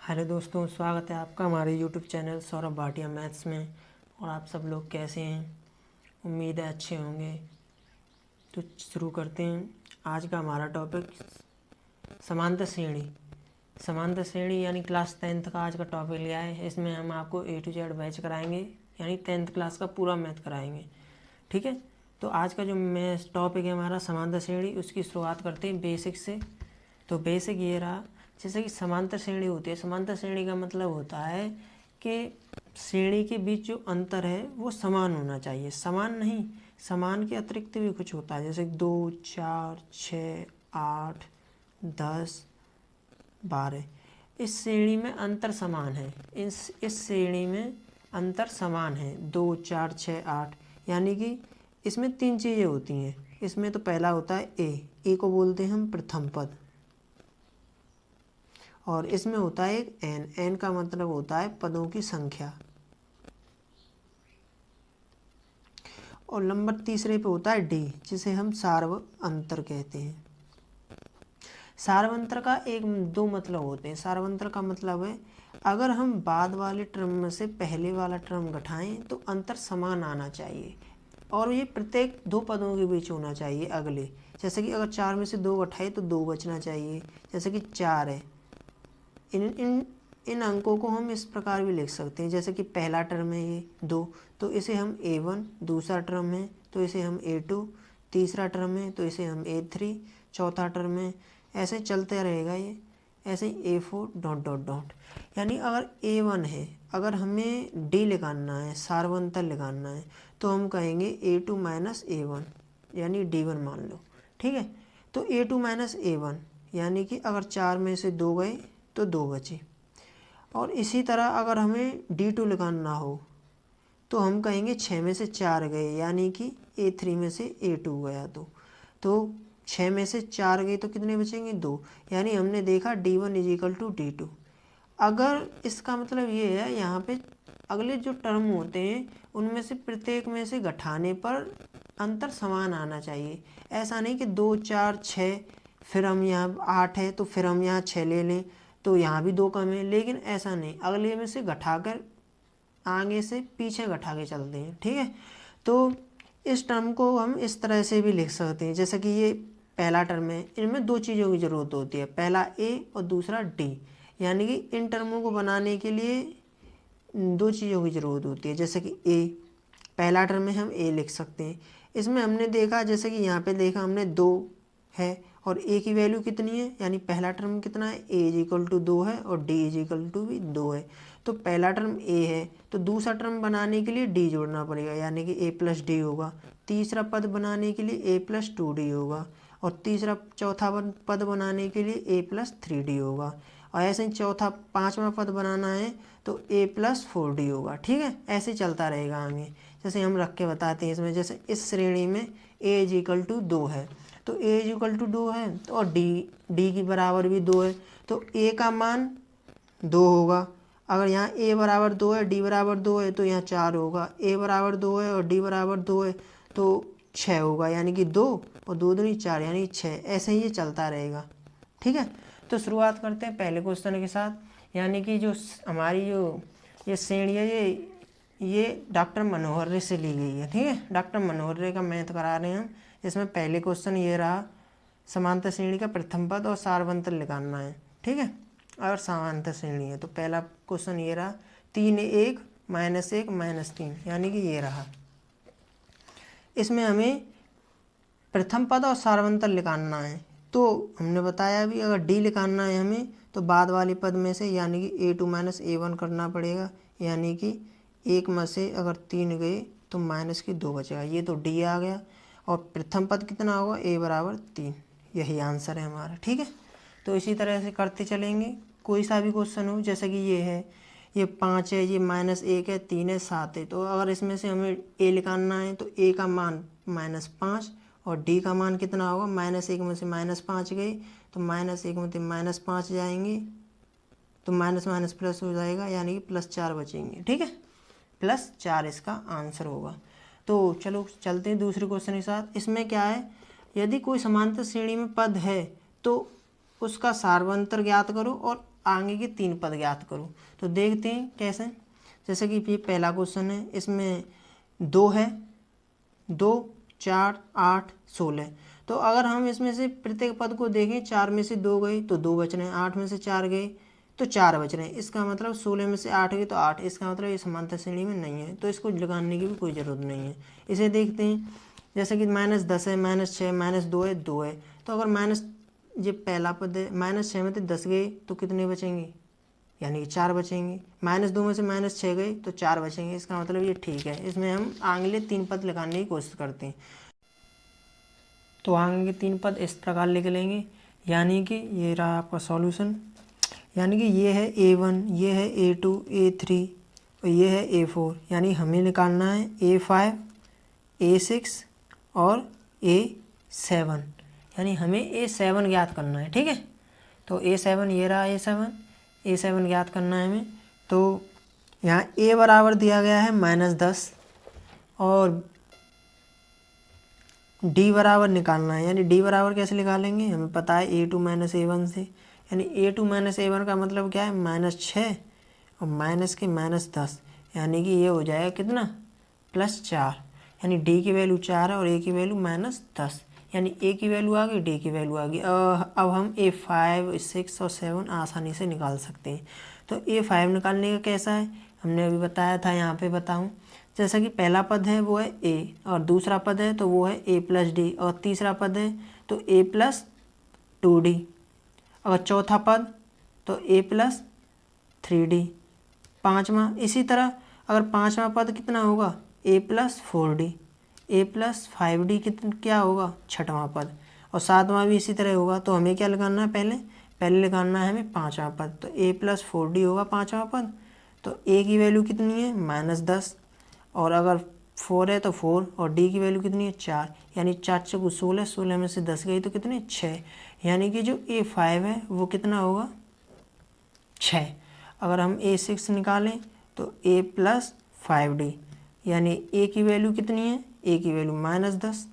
Hello दोस्तों, स्वागत है आपका हमारे YouTube channel Saurabh Bhatia maths में। और आप सब लोग कैसे हैं? उम्मीद है अच्छे होंगे। तो शुरू करते हैं। आज का हमारा टॉपिक समांतर श्रेणी। समांतर श्रेणी यानी क्लास 10th का आज का टॉपिक लिया है। इसमें हम आपको A to Z बैच कराएंगे, यानी 10th क्लास का पूरा मैथ कराएंगे। ठीक है, तो आज का जो मैथ टॉपिक है हमारा समांतर श्रेणी, उसकी शुरुआत करते हैं बेसिक से। तो बेसिक ये रहा, जैसे कि समांतर श्रेणी होती है। समांतर श्रेणी का मतलब होता है कि श्रेणी के बीच जो अंतर है वो समान होना चाहिए। समान नहीं, समान के अतिरिक्त भी कुछ होता है, जैसे 2, 4, 6, 8, 10, 12। इस श्रेणी में अंतर समान है। इस श्रेणी में अंतर समान है 2, 4, 6, 8। यानी कि इसमें 3 चीज़ें होती हैं। इसमें तो पहला होता है ए को बोलते हैं हम प्रथम पद, और इसमें होता है एक एन का मतलब होता है पदों की संख्या, और नंबर तीसरे पे होता है डी, जिसे हम सार्व अंतर कहते हैं। सार्वंतर का दो मतलब होते हैं। सार्वंतर का मतलब है अगर हम बाद वाले टर्म में से पहले वाला टर्म घटाएं तो अंतर समान आना चाहिए, और ये प्रत्येक दो पदों के बीच होना चाहिए अगले। जैसे कि अगर 4 में से 2 घटाए तो 2 बचना चाहिए। जैसे कि 4 है, इन अंकों को हम इस प्रकार भी लिख सकते हैं, जैसे कि पहला टर्म है ये 2, तो इसे हम A1, दूसरा टर्म है तो इसे हम A2, तीसरा टर्म है तो इसे हम A3, चौथा टर्म है। ऐसे चलते रहेगा ये, ऐसे ही A4 डॉट डॉट डॉट। यानी अगर A1 है, अगर हमें D निकालना है, सार्वंतर निकालना है, तो हम कहेंगे A2 माइनस A1, यानी D1 मान लो। ठीक है, तो A2 माइनस A1 यानी कि अगर 4 में से 2 गए तो 2 बचे। और इसी तरह अगर हमें D2 निकालना हो तो हम कहेंगे 6 में से 4 गए, यानी कि A3 में से A2 गया। तो 6 में से 4 गए तो कितने बचेंगे? 2। यानी हमने देखा D1 इजिकल टू D2। अगर इसका मतलब ये है, यहाँ पे अगले जो टर्म होते हैं उनमें से प्रत्येक में से घटाने पर अंतर समान आना चाहिए। ऐसा नहीं कि 2, 4, 6, फिर हम यहाँ 8 है तो फिर हम यहाँ 6 ले लें तो यहाँ भी 2 कम है, लेकिन ऐसा नहीं, अगले में से घटाकर आगे से पीछे घटा के चलते हैं। ठीक है, तो इस टर्म को हम इस तरह से भी लिख सकते हैं, जैसे कि ये पहला टर्म है, इनमें 2 चीज़ों की ज़रूरत होती है, पहला ए और दूसरा डी। यानी कि इन टर्मों को बनाने के लिए 2 चीज़ों की ज़रूरत होती है। जैसे कि ए, पहला टर्म में हम ए लिख सकते हैं। इसमें हमने देखा, जैसे कि यहाँ पे देखा हमने 2 है और ए की वैल्यू कितनी है, यानी पहला टर्म कितना है, ए इज इक्वल टू 2 है और डी इज इक्वल टू भी 2 है। तो पहला टर्म ए है तो दूसरा टर्म बनाने के लिए डी जोड़ना पड़ेगा, यानी कि ए प्लस डी होगा। तीसरा पद बनाने के लिए ए प्लस 2d होगा, और चौथा पद बनाने के लिए ए प्लस 3d होगा। और ऐसे ही पांचवा पद बनाना है तो ए प्लस 4d होगा। ठीक है, ऐसे चलता रहेगा आगे। जैसे हम रख के बताते हैं इसमें, जैसे इस श्रेणी में ए इज इक्वल टू 2 है, तो ए इज इक्वल टू 2 है तो और डी की बराबर भी 2 है, तो ए का मान 2 होगा। अगर यहाँ ए बराबर 2 है, डी बराबर 2 है, तो यहाँ 4 होगा। ए बराबर 2 है और डी बराबर 2 है तो 6 होगा, यानी कि 2 और 2 दूनी 4, यानी 6। ऐसे ही ये चलता रहेगा। ठीक है, तो शुरुआत करते हैं पहले क्वेश्चन के साथ। यानी कि जो हमारी जो ये श्रेणी है, ये डॉक्टर मनोहर रे से ली गई है। ठीक है, डॉक्टर मनोहर रे का मैथ करा रहे हैं हम। इसमें पहले क्वेश्चन ये रहा, समांतर श्रेणी का प्रथम पद और सार्वंतर निकालना है। ठीक है, और समांतर श्रेणी है तो पहला क्वेश्चन ये रहा, 3 1 -1 -3, यानी कि ये रहा। इसमें हमें प्रथम पद और सार्वंतर निकालना है। तो हमने बताया भी, अगर डी निकालना है हमें तो बाद वाले पद में से, यानी कि A2 माइनस A1 करना पड़ेगा। यानी कि 1 में से अगर 3 गए तो माइनस की 2 बचेगा, ये तो डी आ गया। और प्रथम पद कितना होगा, ए बराबर 3। यही आंसर है हमारा। ठीक है, तो इसी तरह से करते चलेंगे। कोई सा भी क्वेश्चन हो, जैसे कि ये है, ये 5 है, ये -1 है, 3 है, 7 है, तो अगर इसमें से हमें ए निकालना है तो ए का मान -5 और डी का मान कितना होगा, -1 में से -5 गए तो -1 में से -5 जाएंगे तो माइनस माइनस प्लस हो जाएगा, यानी कि +4 बचेंगे। ठीक है, +4 इसका आंसर होगा। तो चलो चलते हैं दूसरे क्वेश्चन के साथ। इसमें क्या है, यदि कोई समांतर श्रेणी में पद है तो उसका सार्वंतर ज्ञात करो और आगे के 3 पद ज्ञात करो। तो देखते हैं कैसे। जैसे कि ये पहला क्वेश्चन है, इसमें 2 है, 2 4 8 16। तो अगर हम इसमें से प्रत्येक पद को देखें, 4 में से 2 गए तो 2 बच रहे हैं, 8 में से 4 गए तो 4 बच रहे हैं। इसका मतलब 16 में से 8 गए तो 8। इसका मतलब ये समांतर श्रेणी में नहीं है, तो इसको लगाने की भी कोई ज़रूरत नहीं है। इसे देखते हैं, जैसे कि -10 है, -6, -2 है, 2 है। तो अगर माइनस ये पहला पद है, -6 में से 10 गए तो कितने बचेंगे, यानी कि 4 बचेंगे। -2 में से -6 गए तो 4 बचेंगे। इसका मतलब ये ठीक है। इसमें हम आगे 3 पद लगाने की कोशिश करते हैं। तो आगे के 3 पद इस प्रकार लिख लेंगे, यानी कि ये रहा आपका सॉल्यूशन। यानी कि ये है A1, ये है A2, A3 और ये है A4। यानी हमें निकालना है A5, A6 और A7। यानी हमें A7 ज्ञात करना है। ठीक है, तो A7 ये रहा, A7 ज्ञात करना है हमें। तो यहाँ A बराबर दिया गया है -10 और D बराबर निकालना है। यानी D बराबर कैसे निकालेंगे, हमें पता है A2 - A1 से। यानी A2 - A1 का मतलब क्या है, -6 और माइनस के -10, यानी कि ये हो जाएगा कितना, +4। यानी D की वैल्यू 4 है और A की वैल्यू -10। यानी A की वैल्यू आ गई, D की वैल्यू आ गई। अब हम A5, 6 और 7 आसानी से निकाल सकते हैं। तो A5 निकालने का कैसा है, हमने अभी बताया था, यहाँ पे बताऊँ। जैसा कि पहला पद है वो है A और दूसरा पद है तो वो है A+D और तीसरा पद है तो A+2D। अगर चौथा पद तो A+3D। पाँचवा इसी तरह, अगर पाँचवा पद कितना होगा, A+4D। A+5D क्या होगा, छठवां पद। और सातवां भी इसी तरह होगा। तो हमें क्या लगाना है, पहले लगाना है हमें पाँचवा पद। तो A+4D होगा पाँचवा पद। तो A की वैल्यू कितनी है, -10 और अगर 4 है तो 4 और D की वैल्यू कितनी है, 4। यानी 4 × 16, 16 में से 10 गई तो कितने, 6। यानी कि जो A5 है वो कितना होगा, 6। अगर हम A6 निकालें तो A+5D, यानी A की वैल्यू कितनी है, A की वैल्यू -10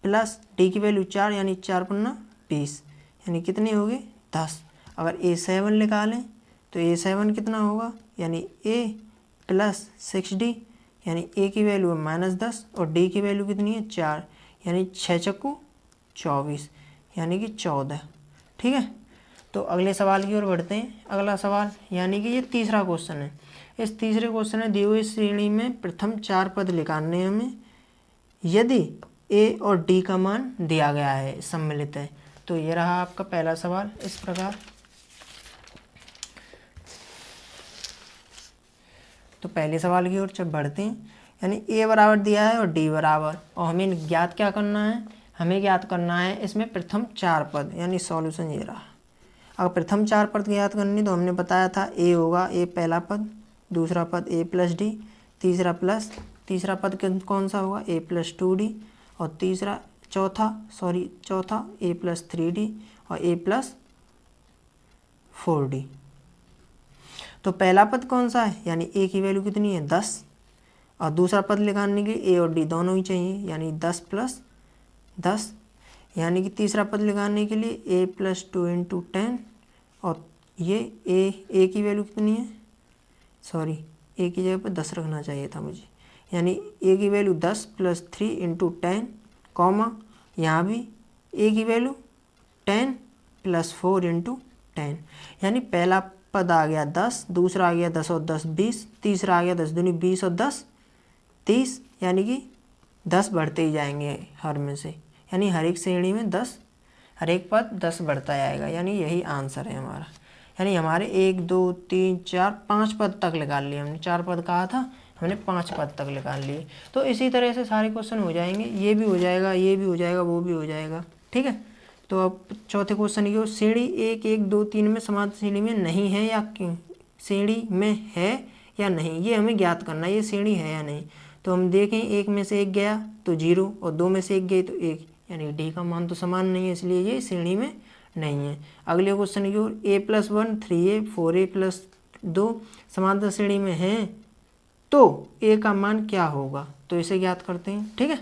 प्लस D की वैल्यू 4, यानी 4 × 20, यानी कितनी होगी, 10। अगर A7 निकालें तो A7 कितना होगा, यानी A+6D, यानी A की वैल्यू है -10 और D की वैल्यू कितनी है, 4, यानी 6 × 24, यानी कि 14। ठीक है, तो अगले सवाल की ओर बढ़ते हैं। अगला सवाल, यानी कि ये तीसरा क्वेश्चन है। इस तीसरे क्वेश्चन में दी हुई श्रेणी में प्रथम 4 पद निकालने हैं हमें, यदि A और D का मान दिया गया है, सम्मिलित है। तो ये रहा आपका पहला सवाल इस प्रकार। तो पहले सवाल की ओर जब बढ़ते हैं, यानी A बराबर दिया है और D बराबर, और हमें ज्ञात क्या करना है, हमें ज्ञात करना है इसमें प्रथम 4 पद, यानी सॉल्यूशन ये रहा। अगर प्रथम 4 पद ज्ञात करनी तो हमने बताया था A होगा, A पहला पद, दूसरा पद A+D, तीसरा पद कौन सा होगा, A+2D और चौथा A+3D और A+4D। तो पहला पद कौन सा है, यानी A की वैल्यू कितनी है, 10 और दूसरा पद निकालने के लिए A और D दोनों ही चाहिए, यानी 10 + 10। यानी कि तीसरा पद लगाने के लिए A+2 × 10 और ये A की वैल्यू कितनी है, A की जगह पर 10 रखना चाहिए था मुझे। यानी A की वैल्यू 10 + 3 × 10, कॉमा यहाँ भी A की वैल्यू 10 + 4 × 10। यानी पहला पद आ गया 10, दूसरा आ गया 10 और 10 20, तीसरा आ गया 10 दूनी 20 और 10 30, यानी कि 10 बढ़ते ही जाएंगे हर में से, यानी हर एक श्रेणी में 10, हर एक पद 10 बढ़ता जाएगा। यानी यही आंसर है हमारा। यानी हमारे 1 2 3 4 5 पद तक निकाल लिए हमने। 4 पद कहा था, हमने 5 पद तक निकाल लिए। तो इसी तरह से सारे क्वेश्चन हो जाएंगे, ये भी हो जाएगा, ये भी हो जाएगा, वो भी हो जाएगा। ठीक है, तो अब चौथे क्वेश्चन की ओर, श्रेणी 1 1 2 3 में समांतर श्रेणी में नहीं है या क्यों, श्रेणी में है या नहीं, ये हमें ज्ञात करना है, ये श्रेणी है या नहीं। तो हम देखें, 1 में से 1 गया तो 0 और 2 में से 1 गई तो 1, यानी D का मान तो समान नहीं है, इसलिए ये श्रेणी में नहीं है। अगले क्वेश्चन की ओर, A+1 3A 4A + 2 समांतर श्रेणी में है तो A का मान क्या होगा, तो इसे ज्ञात करते हैं। ठीक है,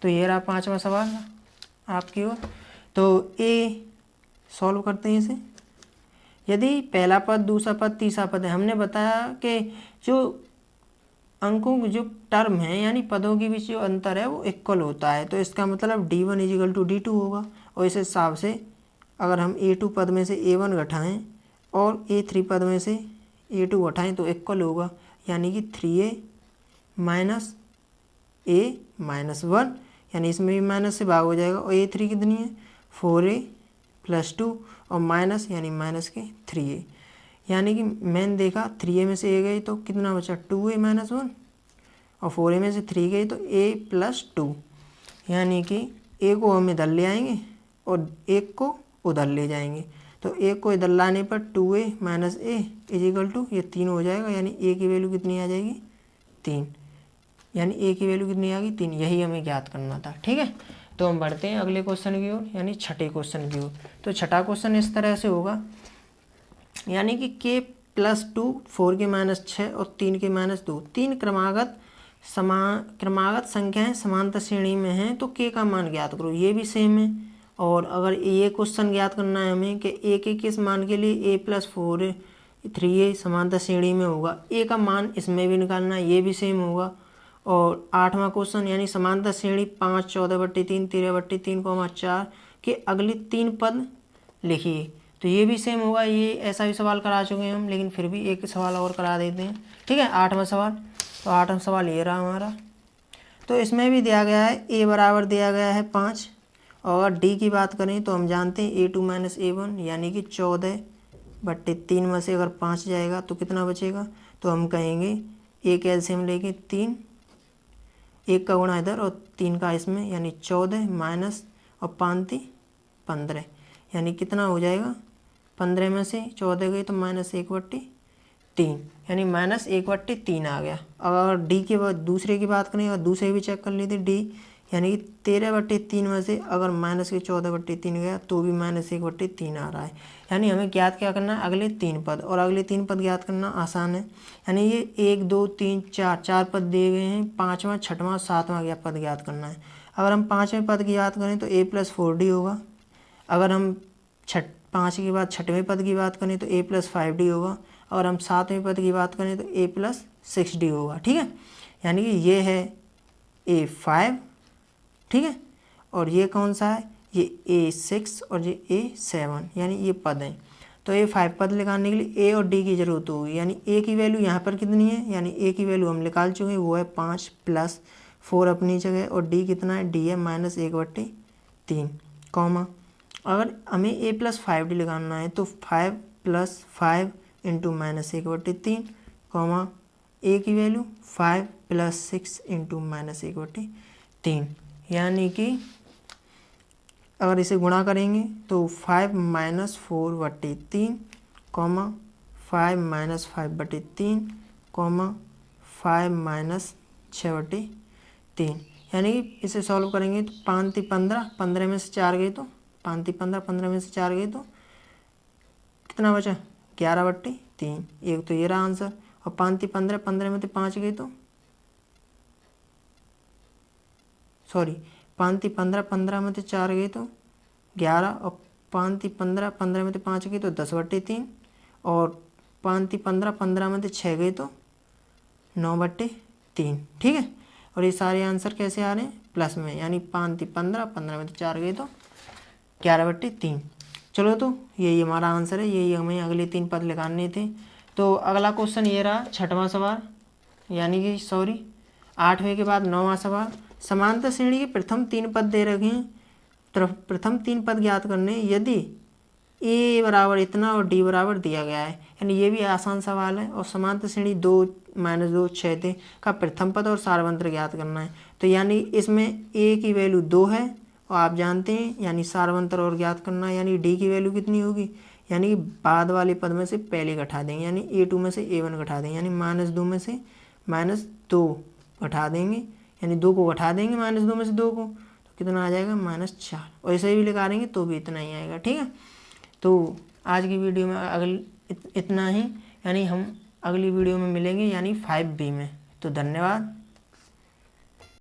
तो ये रहा 5वां सवाल आपकी ओर। तो A सॉल्व करते हैं इसे। यदि पहला पद, दूसरा पद, तीसरा पद है, हमने बताया कि जो अंकों की जो टर्म है यानी पदों के बीच जो अंतर है वो इक्वल होता है, तो इसका मतलब D1 इजिकल टू D2 होगा। और इस हिसाब से अगर हम A2 पद में से A1 घटाएं और A3 पद में से A2 घटाएं तो इक्वल होगा, यानी कि 3A माइनस A माइनस 1, यानी इसमें भी माइनस से भाग हो जाएगा। और A3 कितनी है 4A प्लस 2 और माइनस यानी माइनस के 3A, यानी कि मैंने देखा 3A में से A गई तो कितना बचा 2A माइनस 1 और 4A में से 3 गई तो A प्लस 2, यानी कि A को हम इधर ले आएंगे और 1 को उधर ले जाएंगे, तो 1 को इधर लाने पर 2A minus A is equal to ये 3 हो जाएगा, यानी A की वैल्यू कितनी आ जाएगी 3, यानी A की वैल्यू कितनी आ गई 3, यही हमें ज्ञात करना था। ठीक है, तो हम बढ़ते हैं अगले क्वेश्चन की ओर, यानी छठे क्वेश्चन की ओर। तो छठा क्वेश्चन इस तरह से होगा, यानी कि K प्लस 2 4 के माइनस 6 और 3 के माइनस 2 तीन क्रमागत संख्याएं समांतर श्रेणी में हैं, तो K का मान ज्ञात करो। ये भी सेम है, और अगर ये क्वेश्चन ज्ञात करना है हमें कि A के किस मान के लिए A प्लस 3A समांतर श्रेणी में होगा, A का मान इसमें भी निकालना है, ये भी सेम होगा। और आठवां क्वेश्चन, यानी समांतर श्रेणी 5 14/3 13/3 4 के अगले 3 पद लिखिए, तो ये भी सेम होगा। ये ऐसा भी सवाल करा चुके हैं हम, लेकिन फिर भी एक सवाल और करा देते हैं। ठीक है, आठवां सवाल, तो आठवां सवाल ये रहा हमारा। तो इसमें भी दिया गया है A बराबर दिया गया है 5, और अगर D की बात करें तो हम जानते हैं A2 माइनस A1, यानी कि 14/3 में से अगर 5 जाएगा तो कितना बचेगा, तो हम कहेंगे एक एलसीएम लेके 3, 1 का गुणा इधर और 3 का इसमें, यानी 14 माइनस और 5 15, यानी कितना हो जाएगा 15 में से 14 गई तो माइनस 1/3, यानी माइनस 1/3 आ गया। अगर D की दूसरे की बात करें और दूसरे भी चेक कर लेते D, यानी कि 13/3 में से अगर माइनस के 14/3 गया तो भी माइनस 1/3 आ रहा है। यानी हमें ज्ञात क्या करना है अगले 3 पद, और अगले 3 पद ज्ञात करना आसान है। यानी ये 1 2 3 4 पद दिए गए हैं, 5वां 6वां 7वां पद ज्ञात करना है। अगर हम 5वें पद की याद करें तो A प्लस 4D होगा। अगर हम 5 के बाद 6वें पद की बात करें तो A प्लस 5D होगा। और हम 7वें पद की बात करें तो A प्लस 6D होगा। ठीक है, यानी कि ये है A5, ठीक है, और ये कौन सा है, ये A6 और ये A7, यानी ये पद हैं। तो A5 पद निकालने के लिए A और D की जरूरत होगी, यानी A की वैल्यू यहाँ पर कितनी है, यानी A की वैल्यू हम निकाल चुके हैं, वो है 5 प्लस 4 अपनी जगह, और D कितना है, D है माइनस 1/3, कॉमा अगर हमें A प्लस 5D लगाना है तो 5 plus 5 into minus 1/3, comma A की वैल्यू 5 प्लस 6 इंटू माइनस 1/3, यानी कि अगर इसे गुणा करेंगे तो 5 minus 4/3, comma 5 minus 5/3, comma 5 minus 6/3, यानी कि इसे सॉल्व करेंगे तो 5 3 15, 15 में से 4 गए तो 5 3 15, 15 में से 4 गए तो कितना बचा 11/3, एक तो ये रहा आंसर। और 5 3 15, 15 में से 5 गए तो 5 3 15, 15 में से 4 गए तो 11, और 5 3 15, 15 में से 5 गए तो 10/3, और 5 3 15, 15 में से 6 गए तो 9/3। ठीक है, और ये सारे आंसर कैसे आ रहे हैं प्लस में, यानी 5 3 15, 15 में से 4 गए तो 11/3। चलो, तो यही हमारा आंसर है, यही हमें अगले 3 पद लगाने थे। तो अगला क्वेश्चन ये रहा 6वां सवाल, यानी कि 8वें के बाद 9वां सवाल। समांतर श्रेणी के प्रथम 3 पद दे रखे हैं, प्रथम 3 पद ज्ञात करने, यदि A बराबर इतना और D बराबर दिया गया है, यानी ये भी आसान सवाल है। और समांतर श्रेणी 2 -2 6 थे का प्रथम पद और सारवंत्र ज्ञात करना है, तो यानी इसमें A की वैल्यू 2 है और आप जानते हैं, यानी सारवंत्र और ज्ञात करना है, यानी D की वैल्यू कितनी होगी, यानी बाद वाले पद में से पहले घटा देंगे, यानी A2 में से A1 घटा देंगे, यानी -2 में से -2 घटा देंगे, यानी 2 को घटा देंगे -2 में से 2 को, तो कितना आ जाएगा -4, और ऐसे भी लगा देंगे तो भी इतना ही आएगा। ठीक है, तो आज की वीडियो में इतना ही, यानी हम अगली वीडियो में मिलेंगे, यानी 5B में। तो धन्यवाद।